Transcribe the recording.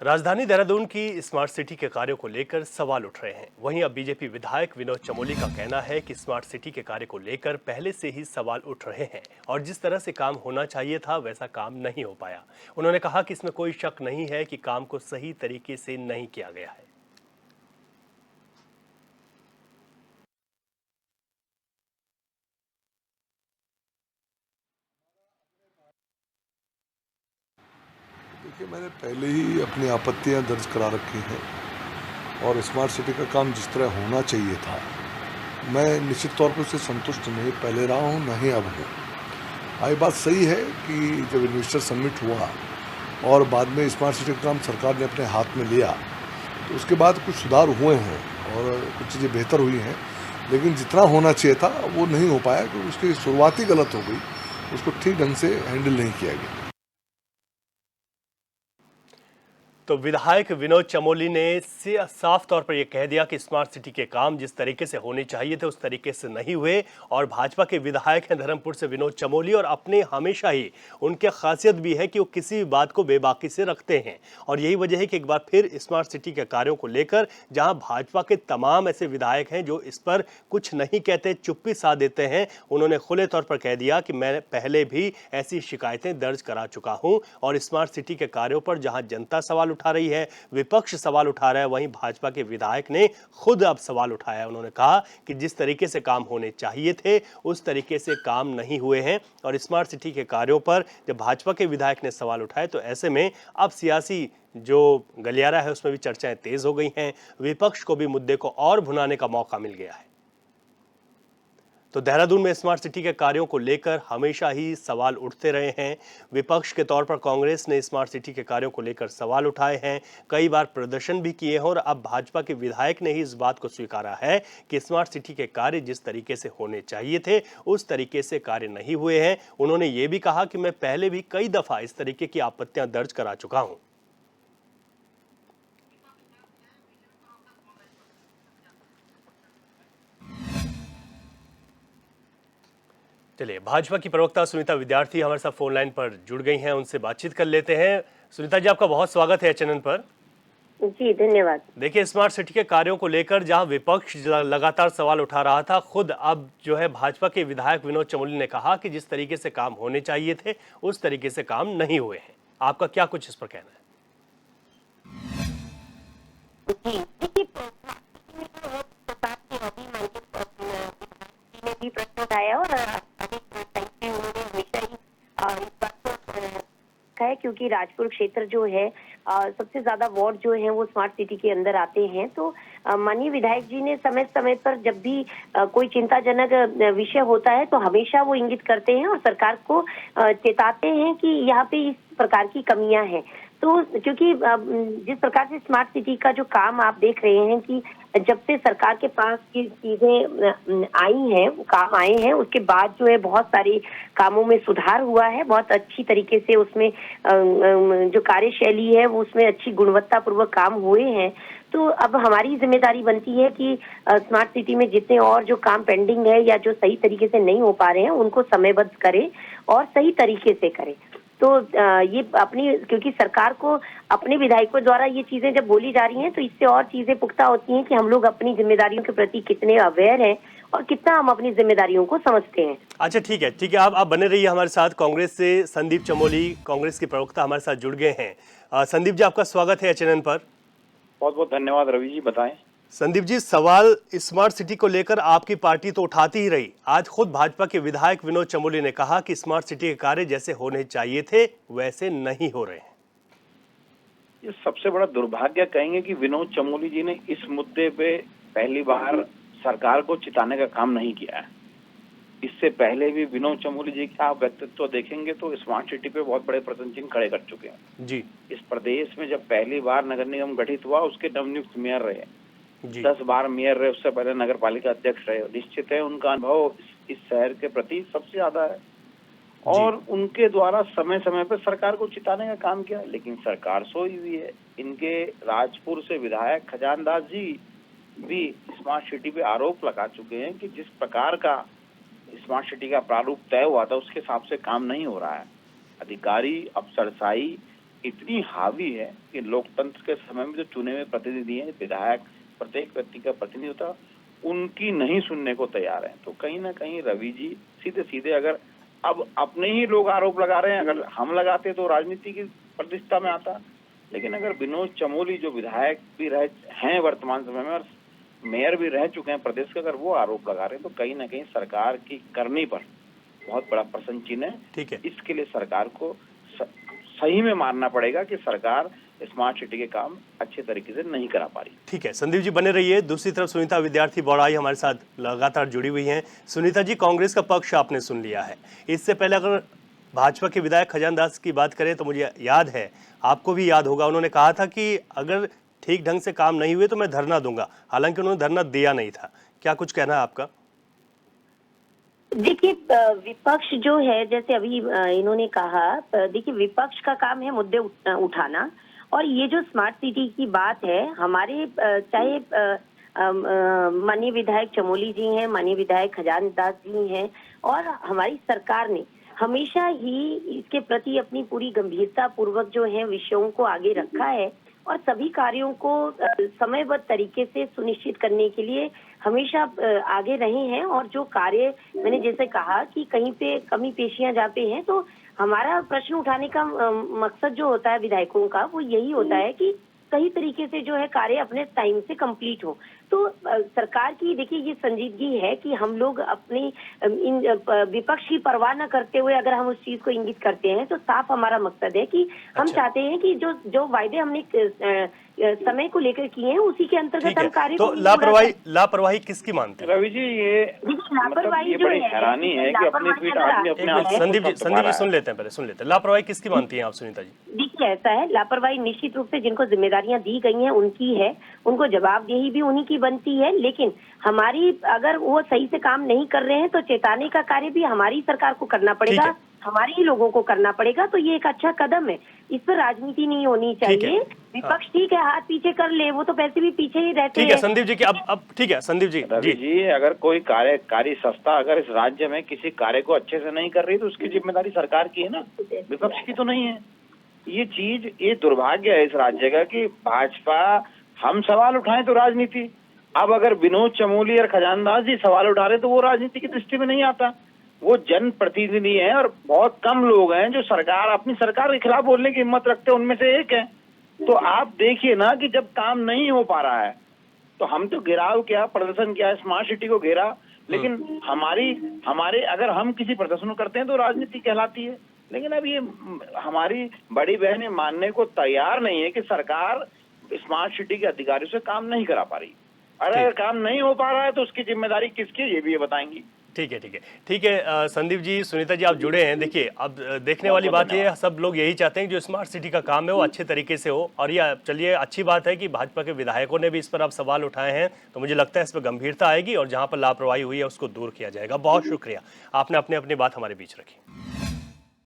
राजधानी देहरादून की smart city के कार्यों को लेकर सवाल उठ रहे हैं। वहीं अब बीजेपी विधायक विनोद चमोली का कहना है कि स्मार्ट सिटी के कार्य को लेकर पहले से ही सवाल उठ रहे हैं और जिस तरह से काम होना चाहिए था वैसा काम नहीं हो पाया। उन्होंने कहा कि इसमें कोई शक नहीं है कि काम को सही तरीके से नहीं किया गया है। देखिए, मैंने पहले ही अपनी आपत्तियां दर्ज करा रखी हैं और स्मार्ट सिटी का काम जिस तरह होना चाहिए था, मैं निश्चित तौर पर उससे संतुष्ट नहीं पहले रहा हूं, ना ही अब हूं। ये बात सही है कि जब इन्वेस्टर समिट हुआ और बाद में स्मार्ट सिटी का काम सरकार ने अपने हाथ में लिया, तो उसके बाद कुछ सुधार हुए हैं और कुछ चीज़ें बेहतर हुई हैं, लेकिन जितना होना चाहिए था वो नहीं हो पाया क्योंकि उसकी शुरुआत ही गलत हो गई, उसको ठीक ढंग से हैंडल नहीं किया गया। तो विधायक विनोद चमोली ने साफ तौर पर यह कह दिया कि स्मार्ट सिटी के काम जिस तरीके से होने चाहिए थे उस तरीके से नहीं हुए। और भाजपा के विधायक हैं धर्मपुर से विनोद चमोली और अपने हमेशा ही उनके खासियत भी है कि वो किसी भी बात को बेबाकी से रखते हैं और यही वजह है कि एक बार फिर स्मार्ट सिटी के कार्यों को लेकर जहां भाजपा के तमाम ऐसे विधायक हैं जो इस पर कुछ नहीं कहते, चुप्पी साध देते हैं, उन्होंने खुले तौर पर कह दिया कि मैं पहले भी ऐसी शिकायतें दर्ज करा चुका हूं और स्मार्ट सिटी के कार्यों पर जहां जनता सवाल उठा रही है, विपक्ष सवाल उठा रहा है, वहीं भाजपा के विधायक ने खुद अब सवाल उठाया। उन्होंने कहा कि जिस तरीके से काम होने चाहिए थे उस तरीके से काम नहीं हुए हैं और स्मार्ट सिटी के कार्यों पर जब भाजपा के विधायक ने सवाल उठाए तो ऐसे में अब सियासी जो गलियारा है उसमें भी चर्चाएं तेज हो गई हैं। विपक्ष को भी मुद्दे को और भुनाने का मौका मिल गया है। तो देहरादून में स्मार्ट सिटी के कार्यों को लेकर हमेशा ही सवाल उठते रहे हैं। विपक्ष के तौर पर कांग्रेस ने स्मार्ट सिटी के कार्यों को लेकर सवाल उठाए हैं, कई बार प्रदर्शन भी किए हैं और अब भाजपा के विधायक ने ही इस बात को स्वीकारा है कि स्मार्ट सिटी के कार्य जिस तरीके से होने चाहिए थे उस तरीके से कार्य नहीं हुए हैं। उन्होंने ये भी कहा कि मैं पहले भी कई दफा इस तरीके की आपत्तियां दर्ज करा चुका हूं। चलिए, भाजपा की प्रवक्ता सुनीता विद्यार्थी हमारे साथ फोन लाइन पर जुड़ गई हैं, उनसे बातचीत कर लेते हैं। सुनीता जी, आपका बहुत स्वागत है एचएनएन पर। जी, धन्यवाद। देखिए, स्मार्ट सिटी के कार्यों को लेकर जहां विपक्ष लगातार सवाल उठा रहा था, खुद अब जो है भाजपा के विधायक विनोद चमोली ने कहा कि जिस तरीके से काम होने चाहिए थे उस तरीके से काम नहीं हुए हैं। आपका क्या कुछ इस पर कहना है? जी, देखिए ने भी प्रश्न उठाया और अधिक टाइम पे उन्होंने हमेशा ही इस बात को कहा है क्योंकि राजपुर क्षेत्र जो है सबसे ज्यादा वार्ड जो है वो स्मार्ट सिटी के अंदर आते हैं। तो माननीय विधायक जी ने समय समय पर जब भी कोई चिंताजनक विषय होता है तो हमेशा वो इंगित करते हैं और सरकार को चेताते हैं कि यहाँ पे इस प्रकार की कमियां हैं। तो क्योंकि जिस प्रकार से स्मार्ट सिटी का जो काम आप देख रहे हैं कि जब से सरकार के पास की चीजें आई हैं, काम आए हैं, उसके बाद जो है बहुत सारे कामों में सुधार हुआ है। बहुत अच्छी तरीके से उसमें जो कार्यशैली है वो उसमें अच्छी गुणवत्ता पूर्वक काम हुए हैं। तो अब हमारी जिम्मेदारी बनती है कि स्मार्ट सिटी में जितने और जो काम पेंडिंग है या जो सही तरीके से नहीं हो पा रहे हैं उनको समयबद्ध करें और सही तरीके से करें। तो ये अपनी क्योंकि सरकार को अपने विधायकों द्वारा ये चीजें जब बोली जा रही हैं तो इससे और चीजें पुख्ता होती हैं कि हम लोग अपनी जिम्मेदारियों के प्रति कितने अवेयर हैं और कितना हम अपनी जिम्मेदारियों को समझते हैं। अच्छा, ठीक है, ठीक है, आप बने रहिए हमारे साथ। कांग्रेस से संदीप चमोली, कांग्रेस के प्रवक्ता, हमारे साथ जुड़ गए हैं। संदीप जी, आपका स्वागत है एचएनएन पर। बहुत बहुत धन्यवाद रवि जी, बताएं। संदीप जी, सवाल स्मार्ट सिटी को लेकर आपकी पार्टी तो उठाती ही रही। आज खुद भाजपा के विधायक विनोद चमोली ने कहा कि स्मार्ट सिटी के कार्य जैसे होने चाहिए थे वैसे नहीं हो रहे हैं। ये सबसे बड़ा दुर्भाग्य कहेंगे कि विनोद चमोली जी ने इस मुद्दे पे पहली बार सरकार को चिताने का काम नहीं किया है। इससे पहले भी विनोद चमोली जी का आप व्यक्तित्व देखेंगे तो स्मार्ट सिटी पे बहुत बड़े प्रश्न चिन्ह खड़े कर चुके हैं जी। इस प्रदेश में जब पहली बार नगर निगम गठित हुआ उसके नवनियुक्त मेयर रहे, 10 बार मेयर रहे, उससे पहले नगर पालिका अध्यक्ष रहे। निश्चित है उनका अनुभव इस शहर के प्रति सबसे ज्यादा है और उनके द्वारा समय समय पर सरकार को चिताने का काम किया, लेकिन सरकार सोई हुई है। इनके राजपुर से विधायक खजानदास जी भी स्मार्ट सिटी पे आरोप लगा चुके हैं कि जिस प्रकार का स्मार्ट सिटी का प्रारूप तय हुआ था उसके हिसाब से काम नहीं हो रहा है। अधिकारी अफसरशाही इतनी हावी है कि लोकतंत्र के समय में जो चुने हुए प्रतिनिधि हैं, विधायक, प्रत्येक व्यक्ति का प्रतिनिधि होता, उनकी नहीं सुनने को तैयार है। तो कहीं ना कहीं रवि जी सीधे सीधे, अगर अब अपने ही लोग आरोप लगा रहे हैं, अगर हम लगाते तो राजनीति की प्रतिष्ठा में आता, लेकिन अगर विनोद चमोली जो विधायक भी रहे हैं वर्तमान समय में और मेयर भी रह चुके हैं प्रदेश के, अगर वो आरोप लगा रहे हैं तो कहीं ना कहीं सरकार की करनी पर बहुत बड़ा प्रश्न चिन्ह है। ठीक है, इसके लिए सरकार को सही में मानना पड़ेगा कि सरकार स्मार्ट सिटी के काम अच्छे तरीके से नहीं करा पा रही। ठीक है, संदीप जी बने रहिए। दूसरी तरफ सुनीता विद्यार्थी बौड़ाई हमारे साथ लगातार जुड़ी हुई हैं। सुनीता जी, कांग्रेस का पक्ष आपने सुन लिया है। इससे पहले अगर भाजपा के विधायक खजानदास दास की बात करें तो मुझे याद है, आपको भी याद होगा, उन्होंने कहा था कि अगर ठीक ढंग से काम नहीं हुए तो मैं धरना दूंगा। हालांकि उन्होंने धरना दिया नहीं था। क्या कुछ कहना है आपका? देखिए, विपक्ष जो है, जैसे अभी इन्होंने कहा, देखिए विपक्ष का काम है मुद्दे उठाना, और ये जो स्मार्ट सिटी की बात है, हमारे चाहे माननीय विधायक चमोली जी हैं, माननीय विधायक खजानदास जी हैं, और हमारी सरकार ने हमेशा ही इसके प्रति अपनी पूरी गंभीरता पूर्वक जो है विषयों को आगे रखा है, और सभी कार्यों को समयबद्ध तरीके से सुनिश्चित करने के लिए हमेशा आगे रहे हैं। और जो कार्य मैंने जैसे कहा कि कहीं पे कमी पेशियां जाते हैं, तो हमारा प्रश्न उठाने का मकसद जो होता है विधायकों का, वो यही होता है कि सही तरीके से जो है कार्य अपने टाइम से कंप्लीट हो। तो सरकार की देखिए ये संजीदगी है कि हम लोग अपनी विपक्ष की परवाह न करते हुए अगर हम उस चीज को इंगित करते हैं, तो साफ हमारा मकसद है कि हम चाहते हैं कि जो वायदे हमने समय को लेकर किए हैं उसी के अंतर्गत हम कार्य। तो लापरवाही किसकी मानते हैं? रवि जी, ये लापरवाही जो बड़ी हैरानी है कि अपनी सीट आदमी अपने आप। संदीप जी सुन लेते हैं, पहले सुन लेते हैं। लापरवाही किसकी मानती हैं आप सुनीता जी? देखिए ऐसा है, लापरवाही निश्चित रूप से जिनको जिम्मेदारियां दी गई हैं उनकी है, उनको जवाबदेही भी उन्हीं की बनती है। लेकिन हमारी, अगर वो सही से काम नहीं कर रहे हैं तो चेताने का कार्य भी हमारी सरकार को करना पड़ेगा, हमारे ही लोगों को करना पड़ेगा। तो ये एक अच्छा कदम है, इस पर राजनीति नहीं होनी चाहिए। विपक्ष ठीक है हाथ पीछे कर ले, वो तो वैसे भी पीछे ही रहते हैं। ठीक है संदीप जी की अब ठीक है संदीप जी जी, अगर कोई कार्यकारी संस्था अगर इस राज्य में किसी कार्य को अच्छे से नहीं कर रही तो उसकी जिम्मेदारी सरकार की है ना, विपक्ष की तो नहीं है। ये दुर्भाग्य है इस राज्य का कि भाजपा, हम सवाल उठाएं तो राजनीति, अब अगर विनोद चमोली और खजानदास जी सवाल उठा रहे तो वो राजनीति की दृष्टि में नहीं आता। वो जनप्रतिनिधि हैं और बहुत कम लोग हैं जो अपनी सरकार के खिलाफ बोलने की हिम्मत रखते हैं, उनमें से एक है। तो आप देखिए ना कि जब काम नहीं हो पा रहा है तो हम तो घेराव किया, प्रदर्शन किया, स्मार्ट सिटी को घेरा, लेकिन हमारे अगर हम किसी प्रदर्शन करते हैं तो राजनीति कहलाती है। लेकिन अब ये हमारी बड़ी बहन मानने को तैयार नहीं है कि सरकार स्मार्ट सिटी के अधिकारियों से काम नहीं करा पा रही। अगर काम नहीं हो पा रहा है तो उसकी जिम्मेदारी किसकी है, ये भी ये बताएंगी। ठीक है संदीप जी, सुनीता जी आप जुड़े हैं। देखिए अब देखने वाली बात ये है, सब लोग यही चाहते हैं कि जो स्मार्ट सिटी का काम है वो अच्छे तरीके से हो। और ये चलिए अच्छी बात है कि भाजपा के विधायकों ने भी इस पर अब सवाल उठाए हैं, तो मुझे लगता है इस पर गंभीरता आएगी और जहां पर लापरवाही हुई है उसको दूर किया जाएगा। बहुत शुक्रिया, आपने अपनी बात हमारे बीच रखी।